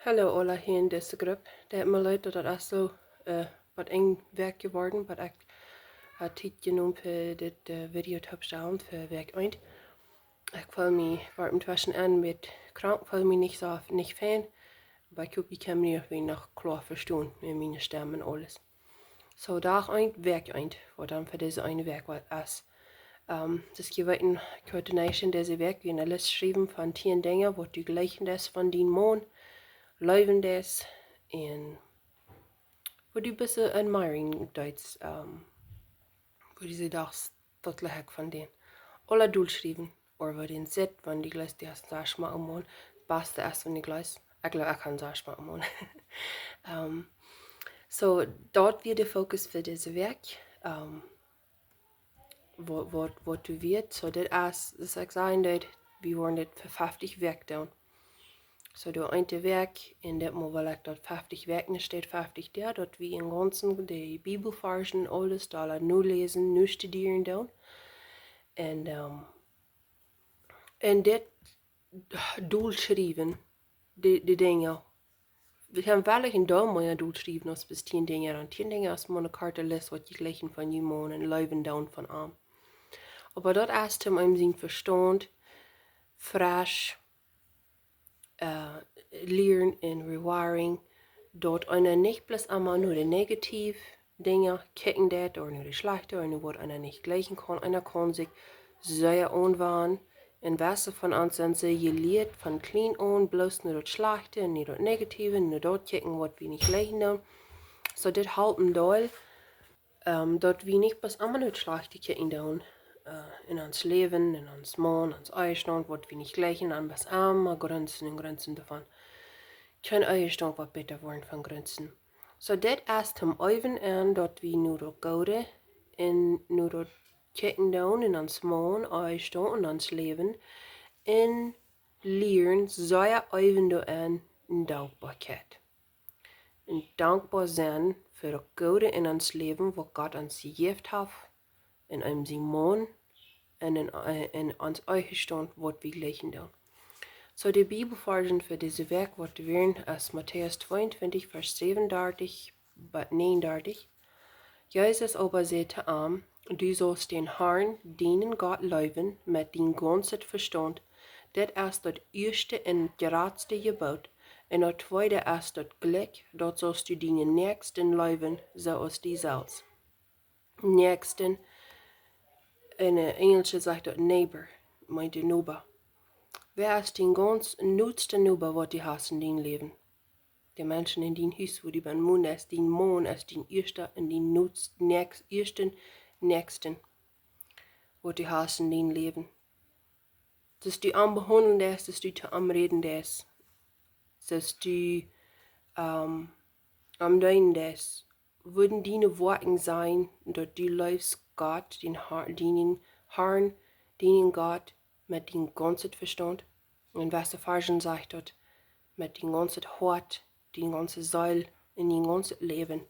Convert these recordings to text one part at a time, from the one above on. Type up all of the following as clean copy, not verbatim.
Hallo alle hier in deze groep. Det er me leid dat het zo wat eng werk geworden, wat ik tijd genomen voor dit video te opstellen voor Wäakj. Ik voel me warm tussen aan met krank, voel me niet zo niet fijn, maar ik hoop je kan me weer nog klar verstaan met mijn stem en alles. So dag eind, Wäakj, wat dan voor deze ene werk wat is. Dus je weet een coördination deze werk, wie een lijst schrijven van 10 dingen, wat u gleichen is van dien Moot. Leewen des en wat du bist admiring Duits, wo diese das tot lehek van den. Alle doelschrijven, of wat in zit, van die gleis die hast sag mal amon, beste is van die gleis. Ik geloof ik kan sag mal amon. So dort wird der Fokus für diese Werk, wat du wird, so das ist ich sagen, dat wir wollen das für 50 Werk down. So du eine Werk, in dem mal ich dort 50 Werken steht 50 der, dort wie in ganzen die Bibelversen alles da nu lesen, nu studieren down. En dit doelschrijven, die dingen. We gaan wel een doel mooie doelschrijven als bis 10 dingen aan 10 dingen als man een kaarte les wat je gleichen van je man en leewen down van aan. Aber dat is hem een zijn verstand, fresh, leren en rewiring, dort einer nicht bloß einmal nur die negativ Dinge kicken dat, oder nur die schlechte, oder nur was einer nicht gleichen kann. Einer kann sich sehr anwenden. In Wasser von uns sind sie geliert von klein an, bloß nur das Schlechte, nur das Negative, nur dort kicken, was wir nicht gleichen haben. So das halten doll, dort wir nicht bloß einmal nur das Schlechte kicken down. In ons leven, in ons man, ons eierstand, wat we niet gleichen aan was maar grenzen en grenzen davon. Kein eierstand wat beter worden van grenzen. So dit is hem even aan dat we nu dat gouden en nu dat kijken doen in ons man, eierstand en ons leven en leren zeer even door aan een dankbaarheid. En dankbaar zijn voor dat gouden in ons leven wat God ons gegeven heeft. In einem zijn man en in ons eigen stand wat we gleichen doen. So die Bibelversen für diese Werk wat wären aus Matthäus 22, Vers 37 bis 39. Jesus aber sagte ihm, du sollst den Herrn, dienen Gott leewen, mit dein ganzes Verstand. Das ist das erste und geradste Gebot. Und das zweite ist das Glück, dort sollst du deinen Nächsten leewen, so als die selbst. Nächsten, in Engels sagt das neighbor, meint die Nachbar. Wer ist den ganz nutzte Nachbar, was die hast in dein Leben? Die Menschen in dein Haus, wo die beim Mund ist, dein Mann ist dein erster und dein ersten Nächsten, was die hast in dein Leben. Dass du am behandeln ist, dass du am reden ist, dass du am deinen ist, würden deine Worte sein, dass du läufst Gott, den Herrn, dienen Gott mit dem ganzen Verstand. Und was der Versen sagt dort, mit dem ganzen Hort, dem ganzen Seil, in dem ganzen Leben.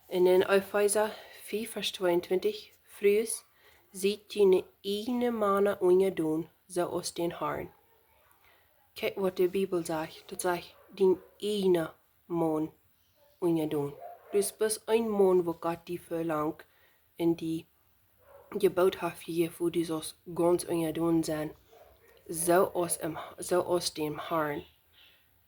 Und in Epheser 4, Vers 22, frühes, seht deine eine Männer ungedun, so aus den Herrn. Kijk was die Bibel sagt, das sagt, den eine Mann ungedun. Dus bis ein Mann, wo Gott die verlangt, in die Gebot hat gegeben, wo die so ganz ungedun sind, so aus dem Herrn.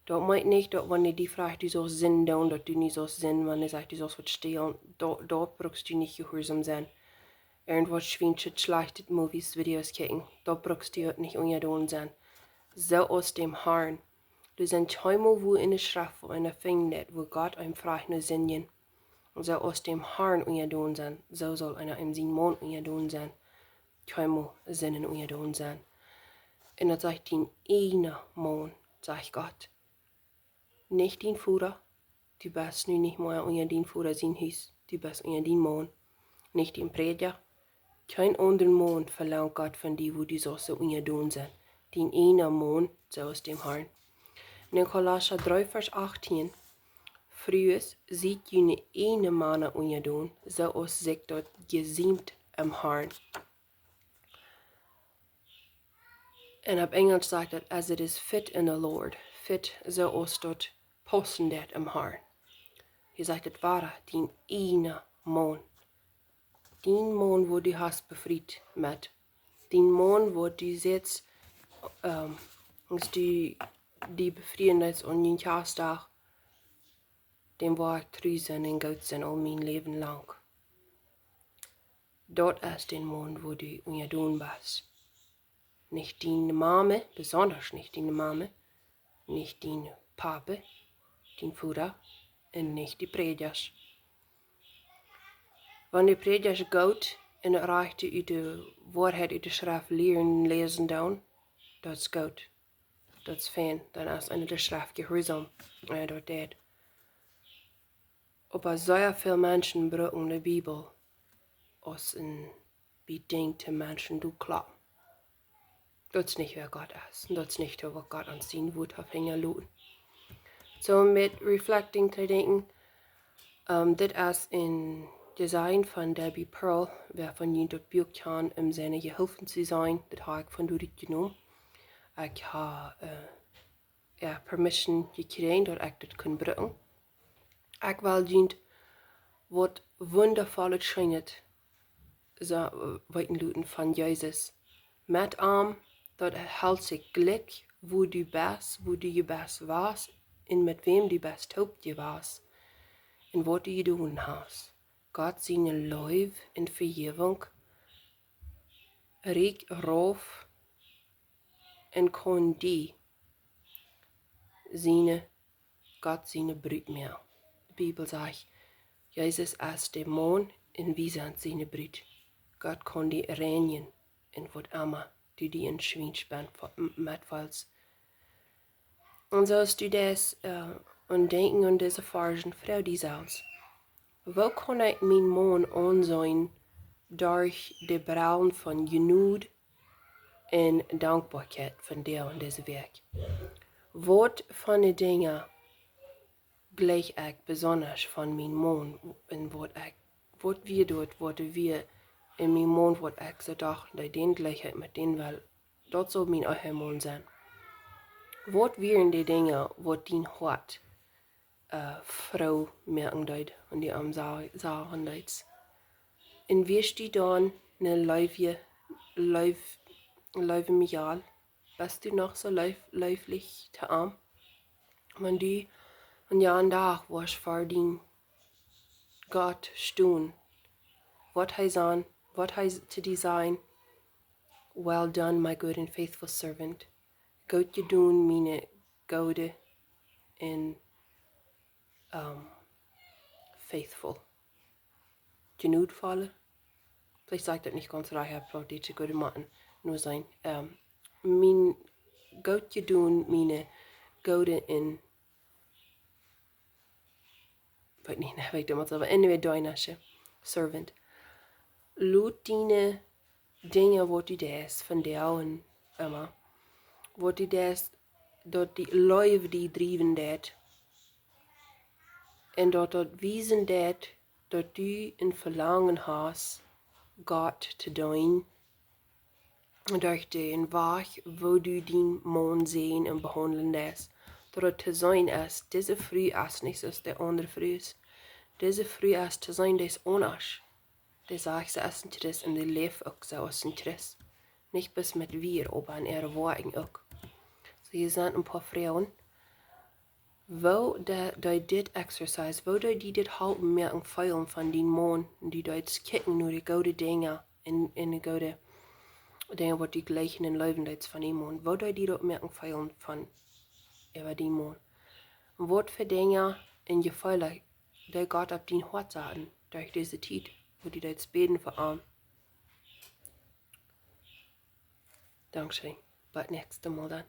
Das meint nicht, dass wenn die fragt, du sollst Sinn tun, dass du nicht sollst Sinn, wenn er sagt, du sollst was stehlen, dort brauchst du nicht gehorsam sein. Irgendwas schwindet, schlechtet Movies, Videos kicken, dort brauchst du nicht ungedun sein. So aus dem Herrn. Du sind keinmal wo in der Schrift, wo einer findet, wo Gott einem fragt nur Sinnen. Und so aus dem Herrn ungedun sein, so soll einer im sein Mann ungedun sein. Keinmal Sinnen ungedun sein. Und das sagt den eine Mann, sagt Gott. Nicht den Vater, du bist nu nicht mehr unter den Vater sein Haus, du bist unter den Mann. Nicht den Prediger. Kein anderer Mann verlangt Gott von dir, wo die so ungedun sind. Den eine Mann, so aus dem Herrn. Und in Kolosser 3, Vers 18, frühes sieht jene eine Männer ungedun, so aus sich dort gesiemt am Herrn. Und auf Englisch sagt er, as it is fit in the Lord. fit so aus dort posten det im Haar. Je sagt, het war dien eine Mohn. Dien Mohn, wo du hast befried mit. Dien Mohn, wo du jetzt, die befrieden ist und den Tag, dem war ich treu sein und gut sein all mein Leben lang. Dort ist den Mohn, wo du unjedun bist. Nicht deine Mama, besonders nicht deine Mama, nicht dein Papa, dein Vater und nicht die Predigers. Wenn die Predigers geht und reicht uit de Wahrheit uit de Schrift leren lesen dan, dat is goed. Dat is fijn, dan is aan de Schrift gehoorzaam. Ja, dat deed. Aber sehr viele Menschen brauchen die Bibel als ein Beding zu Menschen du klappen. Das ist nicht, wer Gott ist. Das ist nicht, was Gott an seinen Wut auf Hängen lässt. So mit Reflecting zu denken, das ist ein Design von Debbie Pearl, wer von ihnen dort Buch kann, seine geholfen zu sein. Das habe ich von dort genommen. Ich habe Permission gekriegt, dass ich das kann bringen. Ich will dient, was wundervolles scheint, so weiten Luten von Jesus. Mit dort hält sich Glück, wo du bist warst, und mit wem du bist, haupt du warst, und was du tun hast. Gott seine Liebe in Vergebung, reich rauf, und kann die Gott seine Brut mehr. Die Bibel sagt, Jesus ist der Mann und wir sind seine Brut. Gott kann die reinigen und was immer du die in Schweinspend mitfällst. Und so ist du das und denken an diese Fragen, Frau die selbst. Wo kann ich mein Mann ansehen durch die Brauen von Genüge und Dankbarkeit von dir und diesem Werk? Was von den Dingen gleich ich besonders von meinem Mann und was wir dort, was wir in meinem Mann, was ich so dachte, den Gleichheit mit denen, weil dort soll mein Ehemann sein. Was wären die Dinge, was dein Hort Frau merken deut und die am sagen deut. Und wirst du dann eine Leuwe Mial? Bist du noch so leiflich zu arm? Wenn du an Jahren Tag warst vor den Gott stehen, was heißt zu dir sein? Well done, my good and faithful servant. Gut gedun, meine gute und faithful. Genügvolle. Vielleicht sagt das nicht ganz recht, Plautdietsch, gute Matten, nur sein. Mein gut gedun, meine gute in weiß nicht, ne, ich damals, aber anyway, deunasche Servant. Lut deine Dinge, wo du das von dir und immer, wo du das, dort die Leute, die driven das, und dort wiesen das, dort du ein Verlangen hast, Gott zu dienen, durch den Weg, wo du den Mann sehen und behandeln lässt. Dort zu sein ist, diese Früh ist nicht, als der andere Früh ist. Diese Früh ist zu sein, das anders. Das sagt, es ist Interesse und das Leben auch so ist Interesse. Nicht bis mit wir, aber an ihre Worten auch. So, hier sind ein paar Frauen, wo die das Exercise, wo die das halten, mehr ein Feilen von den Mann, die das kicken, nur die gute Dinge, in die gute Dinge, was die gleichen in Leben von dem Mann, wo die das mehr ein Feilen von über den Mann. Und was für Dinge in jefaulen, der Gott auf den Hort sagen, durch diese Zeit, wo die das beten für arm. Dankeschön. Bis nächstes Mal dann.